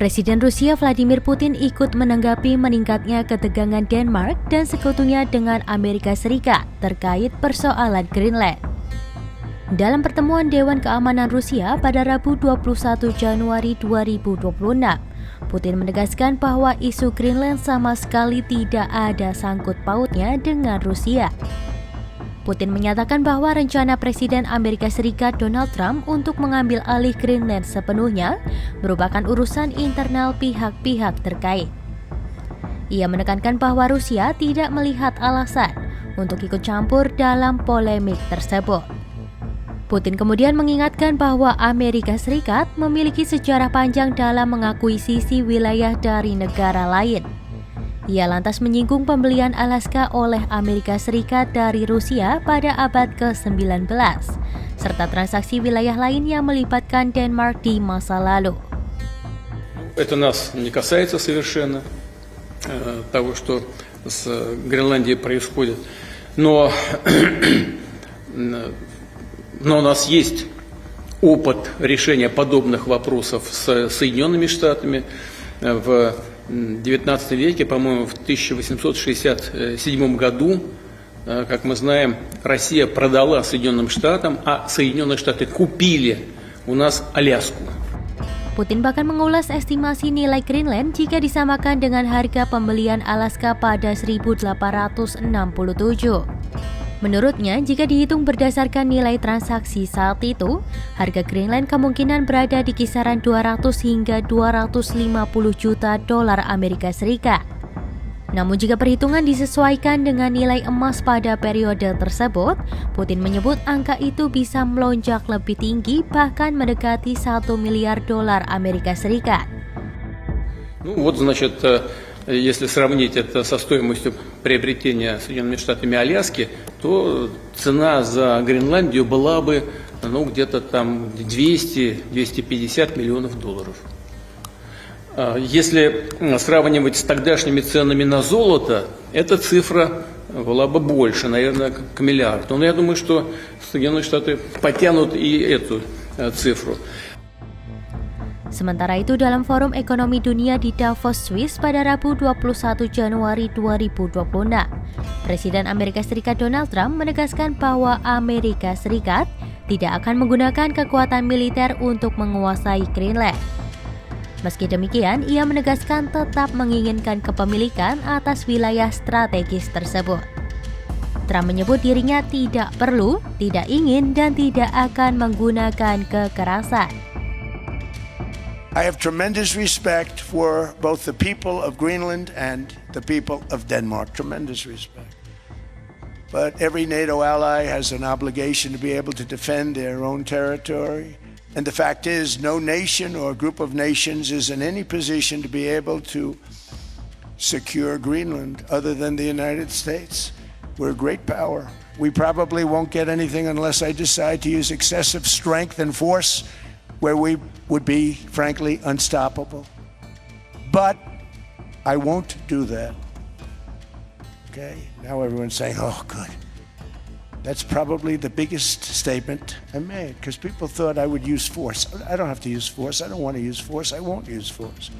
Presiden Rusia Vladimir Putin ikut menanggapi meningkatnya ketegangan Denmark dan sekutunya dengan Amerika Serikat terkait persoalan Greenland. Dalam pertemuan Dewan Keamanan Rusia pada Rabu 21 Januari 2026, Putin menegaskan bahwa isu Greenland sama sekali tidak ada sangkut pautnya dengan Rusia. Putin menyatakan bahwa rencana Presiden Amerika Serikat Donald Trump untuk mengambil alih Greenland sepenuhnya merupakan urusan internal pihak-pihak terkait. Ia menekankan bahwa Rusia tidak melihat alasan untuk ikut campur dalam polemik tersebut. Putin kemudian mengingatkan bahwa Amerika Serikat memiliki sejarah panjang dalam mengakuisisi wilayah dari negara lain. Ia lantas menyinggung pembelian Alaska oleh Amerika Serikat dari Rusia pada abad ke-19, serta transaksi wilayah lain yang melibatkan Denmark di masa lalu. Это нас не касается совершенно того, что с Гренландией происходит, но у нас есть опыт решения подобных вопросов с Соединенными Штатами в XIX веке, по-моему, в 1867 году, как мы знаем, Россия продала Соединенным Штатам, а Соединенные Штаты купили у нас Аляску. Putin bahkan mengulas estimasi nilai Greenland jika disamakan dengan harga pembelian Alaska pada 1867. Menurutnya, jika dihitung berdasarkan nilai transaksi saat itu, harga Greenland kemungkinan berada di kisaran 200 hingga 250 juta dolar Amerika Serikat. Namun jika perhitungan disesuaikan dengan nilai emas pada periode tersebut, Putin menyebut angka itu bisa melonjak lebih tinggi bahkan mendekati 1 miliar dolar Amerika Serikat. Если сравнить это со стоимостью приобретения Соединенными Штатами Аляски, то цена за Гренландию была бы где-то там 200-250 миллионов долларов. Если сравнивать с тогдашними ценами на золото, эта цифра была бы больше, наверное, к миллиарду. Но я думаю, что Соединенные Штаты потянут и эту цифру. Sementara itu, dalam Forum Ekonomi Dunia di Davos, Swiss pada Rabu 21 Januari 2026, Presiden Amerika Serikat Donald Trump menegaskan bahwa Amerika Serikat tidak akan menggunakan kekuatan militer untuk menguasai Greenland. Meski demikian, ia menegaskan tetap menginginkan kepemilikan atas wilayah strategis tersebut. Trump menyebut dirinya tidak perlu, tidak ingin, dan tidak akan menggunakan kekerasan. I have tremendous respect for both the people of Greenland and the people of Denmark. Tremendous respect. But every NATO ally has an obligation to be able to defend their own territory. And the fact is, no nation or group of nations is in any position to be able to secure Greenland other than the United States. We're a great power. We probably won't get anything unless I decide to use excessive strength and force, where we would be, frankly, unstoppable. But I won't do that. Okay? Now everyone's saying, oh, good. That's probably the biggest statement I made, because people thought I would use force. I don't have to use force. I don't want to use force. I won't use force.